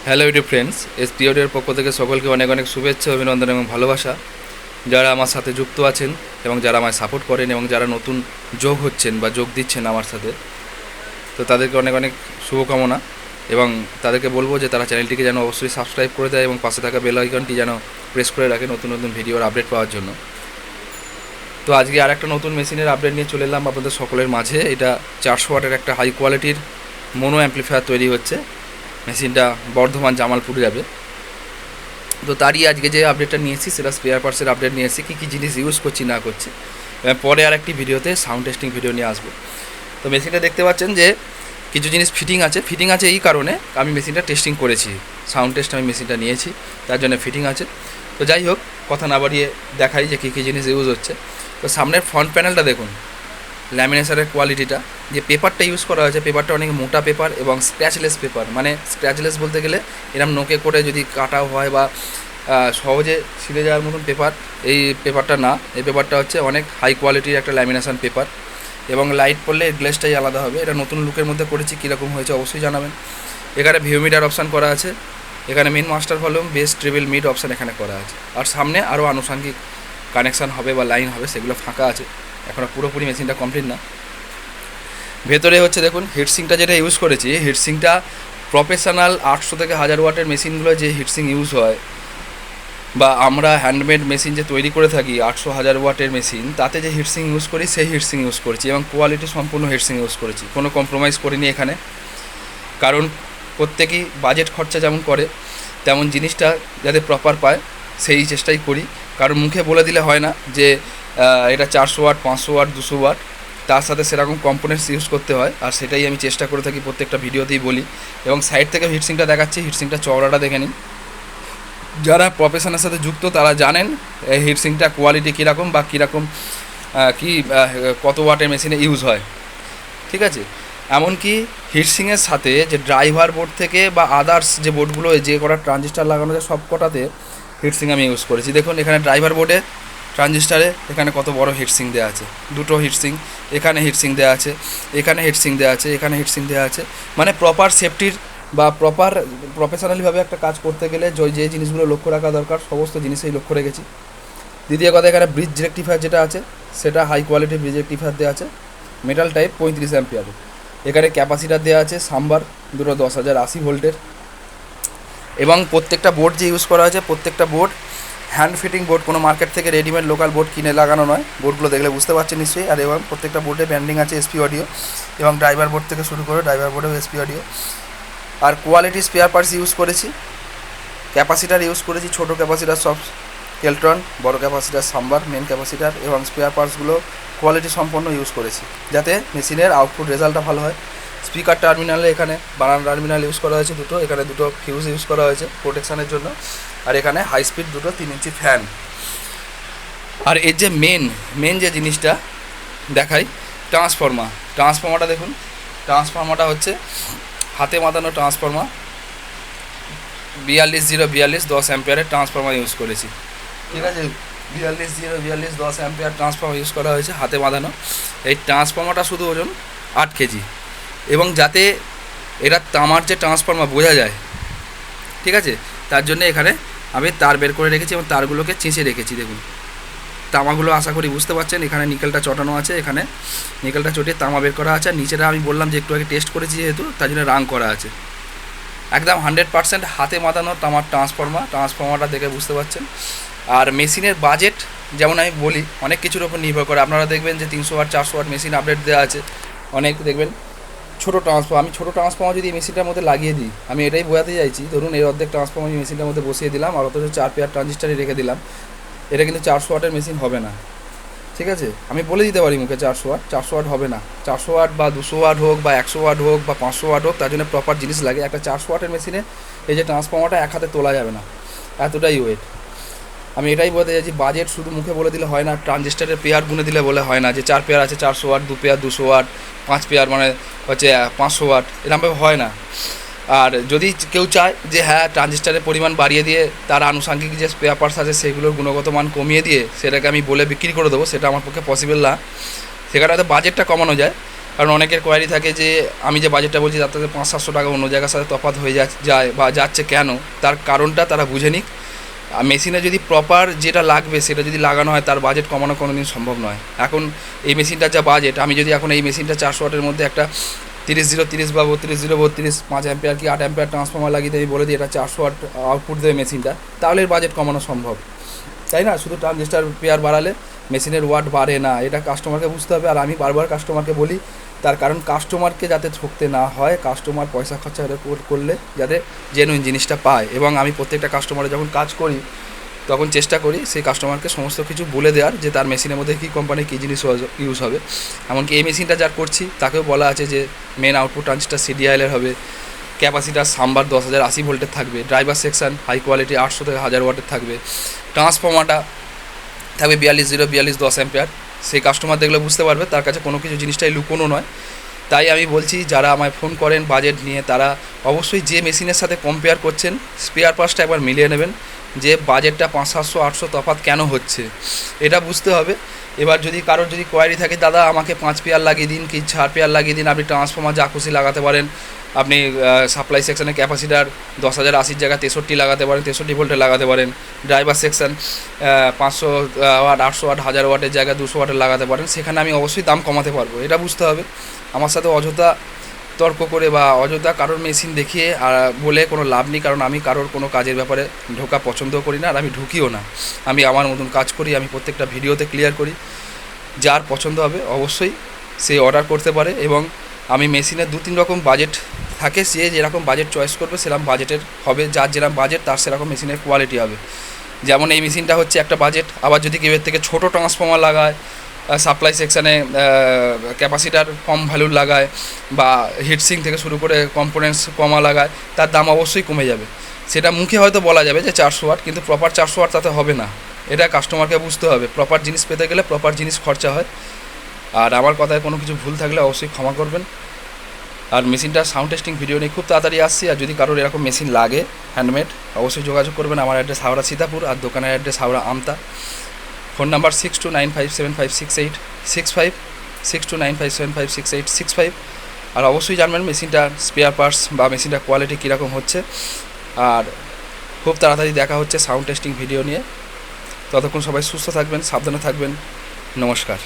Hello YouTube friends, SP অডিওর পক্ষ থেকে সকলকে অনেক অনেক শুভেচ্ছা, অভিনন্দন এবং ভালোবাসা। যারা আমার সাথে যুক্ত আছেন এবং যারা আমায় সাপোর্ট করেন এবং যারা নতুন যোগ হচ্ছেন বা যোগ দিচ্ছেন আমার সাথে, তো তাদেরকে অনেক অনেক শুভকামনা। এবং তাদেরকে বলবো যে তারা চ্যানেলটিকে যেন অবশ্যই সাবস্ক্রাইব করে দেয় এবং পাশে থাকা বেল আইকনটি যেন প্রেস করে রাখে নতুন নতুন ভিডিওর আপডেট পাওয়ার জন্য। তো আজকে আর একটা নতুন মেশিনের আপডেট নিয়ে চলে এলাম আপনাদের সকলের মাঝে। এটা 400 ওয়াটের একটা হাই কোয়ালিটির মোনো অ্যাম্পলিফায়ার তৈরি হচ্ছে। মেশিনটা বর্ধমান জামালপুর যাবে। তো তারই আজকে যে আপডেটটা নিয়েছি সেটা স্পেয়ার পার্টসের আপডেট নিয়েছি, কী কী জিনিস ইউজ করছি না করছি। পরে আর একটি ভিডিওতে সাউন্ড টেস্টিং ভিডিও নিয়ে আসবো। তো মেশিনটা দেখতে পাচ্ছেন যে কিছু জিনিস ফিটিং আছে এই কারণে আমি মেশিনটা টেস্টিং করেছি, সাউন্ড টেস্ট আমি মেশিনটা নিয়েছি, তার জন্য ফিটিং আছে। তো যাই হোক, কথা না বাড়িয়ে দেখাই যে কী কী জিনিস ইউজ হচ্ছে। তো সামনের ফ্রন্ট প্যানেলটা দেখুন, ল্যামিনেশনের কোয়ালিটিটা, যে পেপারটা ইউজ করা হয়েছে পেপারটা অনেক মোটা পেপার এবং স্ক্র্যাচলেস পেপার। মানে স্ক্র্যাচলেস বলতে গেলে এরম নোকে করে যদি কাটাও হয় বা সহজে ছিঁড়ে যাওয়ার মতন পেপার এই পেপারটা না। এই পেপারটা হচ্ছে অনেক হাই কোয়ালিটির একটা ল্যামিনেশন পেপার এবং লাইট পড়লে গ্লেসটাই আলাদা হবে। এটা নতুন লুকের মধ্যে করেছি, কীরকম হয়েছে অবশ্যই জানাবেন। এখানে ভিউমিটার অপশান করা আছে, এখানে main master volume, bass, treble, mid option এখানে করা আছে। আর সামনে আরও আনুষঙ্গিক কানেকশান হবে বা লাইন হবে, সেগুলো ফাঁকা আছে, এখনও পুরোপুরি মেশিনটা কমপ্লিট না। ভেতরে হচ্ছে দেখুন হিটসিংটা যেটা ইউজ করেছি, হিটসিংটা প্রফেশনাল 800 থেকে 1000 ওয়াটের মেশিনগুলো যে হিটসিং ইউজ হয় বা আমরা হ্যান্ডমেড মেশিন যে তৈরি করে থাকি 800-1000 ওয়াটের মেশিন, তাতে যে হিটসিং ইউজ করি সেই হিটসিং ইউজ করেছি এবং কোয়ালিটি সম্পূর্ণ হিটসিং ইউজ করেছি, কোনো কম্প্রোমাইজ করিনি এখানে। কারণ প্রত্যেকেই বাজেট খরচা যেমন করে তেমন জিনিসটা যাতে প্রপার পায় সেই চেষ্টাই করি। কারণ মুখে বলে দিলে হয় না যে এটা 400 ওয়াট, 500 ওয়াট, 200 ওয়াট, তার সাথে সেরকম কম্পোনেন্টস ইউজ করতে হয়। আর সেটাই আমি চেষ্টা করে থাকি, প্রত্যেকটা ভিডিওতেই বলি। এবং সাইড থেকে হিটসিংটা দেখাচ্ছি, হিটসিংটা চওড়াটা দেখে নিন। যারা প্রফেশনের সাথে যুক্ত তারা জানেন এই হিটসিংটা কোয়ালিটি কীরকম বা কীরকম কত ওয়াটের মেশিনে ইউজ হয়, ঠিক আছে। এমনকি হিটসিংয়ের সাথে যে ড্রাইভার বোর্ড থেকে বা আদার্স যে বোর্ডগুলো যে কটা ট্রানজিস্টার লাগানো যায় সব কটাতে হিটসিং আমি ইউজ করেছি। দেখুন এখানে ড্রাইভার বোর্ডে ট্রানজিস্টারে এখানে কত বড় হিটসিং দেওয়া আছে, দুটো হিটসিং, এখানে হিটসিং দেওয়া আছে, এখানে হিটসিং দেওয়া আছে, এখানে হিটসিং দেওয়া আছে। মানে প্রপার সেফটির বা প্রপার প্রফেশনালিভাবে একটা কাজ করতে গেলে যে জিনিসগুলো লক্ষ্য রাখা দরকার সমস্ত জিনিসেই লক্ষ্য রেখেছি। দ্বিতীয় কথা, এখানে ব্রিজ রেক্টিফায়ার যেটা আছে সেটা হাই কোয়ালিটির ব্রিজ রেক্টিফায়ার দেওয়া আছে, মেটাল টাইপ 35 অ্যাম্পিয়ারের। এখানে ক্যাপাসিটার দেওয়া আছে সাম্বার দুটো 10,080 ভোল্টের। এবং প্রত্যেকটা বোর্ড যে ইউজ করা হয়েছে প্রত্যেকটা বোর্ড হ্যান্ড ফিটিং বোর্ড, কোনো মার্কেট থেকে রেডিমেড লোকাল বোর্ড কিনে লাগানো নয়। বোর্ডগুলো দেখলে বুঝতে পারছেন নিশ্চয়ই। আর এবং প্রত্যেকটা বোর্ডে ব্যান্ডিং আছে এসপি অডিও, এবং ড্রাইভার বোর্ড থেকে শুরু করে ড্রাইভার বোর্ডেও এসপি অডিও। আর কোয়ালিটি স্পেয়ার পার্টস ইউজ করেছি, ক্যাপাসিটার ইউজ করেছি, ছোটো ক্যাপাসিটার সব কেলট্রন, বড় ক্যাপাসিটার সাম্বার, মেন ক্যাপাসিটার এবং স্পেয়ার পার্টসগুলো কোয়ালিটি সম্পন্ন ইউজ করেছি যাতে মেশিনের আউটপুট রেজাল্টটা ভালো হয়। স্পিকার টার্মিনালে এখানে বানান টার্মিনাল ইউজ করা হয়েছে দুটো, এখানে দুটো ফিউজ ইউজ করা হয়েছে প্রোটেকশানের জন্য, আর এখানে হাই স্পিড দুটো 3 ইঞ্চি ফ্যান। আর এর যে মেন যে জিনিসটা দেখাই, ট্রান্সফর্মারটা দেখুন। ট্রান্সফর্মারটা হচ্ছে হাতে মাতানো ট্রান্সফর্মার, 42-042 10 অ্যাম্পিয়ারের ট্রান্সফর্মার ইউজ করেছি, ঠিক আছে। 42-042 10 অ্যাম্পিয়ার ট্রান্সফর্মার ইউজ করা হয়েছে হাতে বাঁধানো। এই ট্রান্সফর্মারটা শুধু ওজন 8 কেজি, এবং যাতে এটা তামার যে ট্রান্সফর্মার বোঝা যায়, ঠিক আছে, তার জন্য এখানে আমি তার বের করে রেখেছি এবং তারগুলোকে চেঁচে রেখেছি। দেখুন তামাগুলো আশা করি বুঝতে পারছেন, এখানে নিকেলটা চটানো আছে, এখানে নিকেলটা চটিয়ে তামা বের করা আছে। আর নিচেটা আমি বললাম যে একটু আগে টেস্ট করেছি যেহেতু, তার জন্য রাং করা আছে। একদম 100% হাতে মাতানো তামার ট্রান্সফর্মারটা দেখে বুঝতে পারছেন। আর মেশিনের বাজেট যেমন আমি বলি অনেক কিছুর ওপর নির্ভর করে। আপনারা দেখবেন যে 300 ওয়াট 400 ওয়াট মেশিন আপডেট দেওয়া আছে, অনেক দেখবেন ছোটো ট্রান্সফর্মার। আমি ছোটো ট্রান্সফর্মার যদি এই মেশিনটার মধ্যে লাগিয়ে দিই, আমি এটাই বোঝাতে চাইছি, ধরুন এর অর্ধেক ট্রান্সফর্মার আমি মেশিনটার মধ্যে বসিয়ে দিলাম আর অথচ 4 পেয়ার ট্রানজিস্টারই রেখে দিলাম, এটা কিন্তু 400 ওয়াটের মেশিন হবে না, ঠিক আছে। আমি বলে দিতে পারি মুখে 400 ওয়াট হবে না। 400 ওয়াট বা 200 ওয়াট হোক বা 100 ওয়াট হোক বা 500 ওয়াট হোক, তার জন্য প্রপার জিনিস লাগে। একটা 400 ওয়াটের মেশিনে এই যে ট্রান্সফর্মারটা এক হাতে তোলা যাবে না, এতটাই ওয়েট। আমি এটাই বলতে চাইছি, বাজেট শুধু মুখে বলে দিলে হয় না, ট্রানজিস্টারের পেয়ার গুনে দিলে বলে হয় না যে 4 পেয়ার আছে 400 ওয়াট, 2 পেয়ার 200 ওয়াট, 5 পেয়ার মানে হচ্ছে 500 ওয়াট, এরকমভাবে হয় না। আর যদি কেউ চায় যে হ্যাঁ ট্রানজিস্টারের পরিমাণ বাড়িয়ে দিয়ে তার আনুষঙ্গিক যে স্পেয়ার পার্টস আছে সেগুলোর গুণগত মান কমিয়ে দিয়ে সেটাকে আমি বলে বিক্রি করে দেবো, সেটা আমার পক্ষে পসিবল না। সেখানে হয়তো বাজেটটা কমানো যায়, কারণ অনেকের কোয়ারি থাকে যে আমি যে বাজেটটা বলছি তার থেকে 500-700 টাকা অন্য জায়গার সাথে তফাৎ হয়ে যায় বা যাচ্ছে কেন, তার কারণটা তারা বুঝে নিক। আর মেশিনে যদি প্রপার যেটা লাগবে সেটা যদি লাগানো হয়, তার বাজেট কমানো কোনো দিন সম্ভব নয়। এখন এই মেশিনটার যা বাজেট, আমি যদি এখন এই মেশিনটা 400 ওয়াটের মধ্যে একটা 30-0-30 বা 32-0-32 5 অ্যাম্পিয়ার কি 8 অ্যাম্পিয়ার ট্রান্সফর্মার লাগিয়ে আমি বলে দিই এটা 400 ওয়াট আউটপুট দেবে মেশিনটা, তাহলে এর বাজেট কমানো সম্ভব, তাই না? শুধু ট্রানজিস্টার পেয়ার বাড়ালে মেশিনের ওয়াট বাড়ে না, এটা কাস্টমারকে বুঝতে হবে। আর আমি বারবার কাস্টমারকে বলি, তার কারণ কাস্টমারকে যাতে ঠকতে না হয়, কাস্টমার পয়সা খরচা করলে যাতে জেনুইন জিনিসটা পায়। এবং আমি প্রত্যেকটা কাস্টমারে যখন কাজ করি তখন চেষ্টা করি সেই কাস্টমারকে সমস্ত কিছু বলে দেওয়ার, যে তার মেশিনের মধ্যে কী কোম্পানির কী জিনিস ইউজ হবে। এমনকি এই মেশিনটা যার করছি তাকেও বলা আছে যে মেন আউটপুট ট্রানজিস্টার সিডিআইএলের হবে, ক্যাপাসিটার সাম্বার 10,080 ভোল্টের থাকবে, ড্রাইভার সেকশন হাই কোয়ালিটি 800 থেকে 1000 ওয়াটের থাকবে, ট্রান্সফর্মারটা থাকবে 42-0-42 অ্যাম্পিয়ার। সেই কাস্টমার দেখলে বুঝতে পারবে তার কাছে কোনো কিছু জিনিসটাই লুকোনো নয়। তাই আমি বলছি, যারা আমায় ফোন করেন বাজেট নিয়ে, তারা অবশ্যই যে মেশিনের সাথে কম্পেয়ার করছেন স্পেয়ার পার্টসটা একবার মিলিয়ে নেবেন, যে বাজেটটা 500-700-800 তফাৎ কেন হচ্ছে এটা বুঝতে হবে। এবার যদি কারোর যদি কোয়ারি থাকে, দাদা আমাকে 5 পেয়ার লাগিয়ে দিন কি 4 পেয়ার লাগিয়ে দিন, আপনি ট্রান্সফর্মার যা খুশি লাগাতে পারেন, আপনি সাপ্লাই সেকশানে ক্যাপাসিটার 10,080 জায়গায় 63 লাগাতে পারেন, 63 ভোল্টে লাগাতে পারেন, ড্রাইভার সেকশন 500 ওয়াট 800 ওয়াট 1000 ওয়াটের জায়গায় 200 ওয়াটের লাগাতে পারেন, সেখানে আমি অবশ্যই দাম কমাতে পারবো, এটা বুঝতে হবে। আমার সাথে অযথা তর্ক করে বা অযথা কারোর মেশিন দেখিয়ে বলে কোনো লাভ নেই, কারণ আমি কারোর কোনো কাজের ব্যাপারে ঢোকা পছন্দও করি না, আর আমি ঢুকিও না। আমি আমার মতন কাজ করি, আমি প্রত্যেকটা ভিডিওতে ক্লিয়ার করি। যার পছন্দ হবে অবশ্যই সে অর্ডার করতে পারে। এবং আমি মেশিনের 2-3 রকম বাজেট থাকে, সে যেরকম বাজেট চয়েস করবে সেরকম বাজেটের হবে, যার যেরকম বাজেট তার সেরকম মেশিনের কোয়ালিটি হবে। যেমন এই মেশিনটা হচ্ছে একটা বাজেট, আবার যদি কেউ এর থেকে ছোটো ট্রান্সফর্মার লাগায়, সাপ্লাই সেকশানে ক্যাপাসিটার কম ভ্যালুর লাগায়, বা হিটসিং থেকে শুরু করে কম্পোনেন্টস কমা লাগায়, তার দাম অবশ্যই কমে যাবে। সেটা মুখে হয়তো বলা যাবে যে 400 ওয়াট, কিন্তু প্রপার 400 ওয়াট তাতে হবে না, এটা কাস্টমারকে বুঝতে হবে। প্রপার জিনিস পেতে গেলে প্রপার জিনিস খরচা হয়। আর আমার কথায় কোনো কিছু ভুল থাকলে অবশ্যই ক্ষমা করবেন। আর মেশিনটা সাউন্ড টেস্টিং ভিডিও নিয়ে খুব তাড়াতাড়ি আসছি। আর যদি কারোর এরকম মেশিন লাগে হ্যান্ডমেড, অবশ্যই যোগাযোগ করবেন। আমার অ্যাড্রেস হাওড়া সীতাপুর, আর দোকানের address Howrah Amta. Phone number 6295756865, 6295756865। আর অবশ্যই জানবেন মেশিনটা স্পেয়ার পার্টস বা মেশিনটার কোয়ালিটি কীরকম হচ্ছে। আর খুব তাড়াতাড়ি দেখা হচ্ছে সাউন্ড টেস্টিং ভিডিও নিয়ে। ততক্ষণ সবাই সুস্থ থাকবেন, সাবধানে থাকবেন। নমস্কার।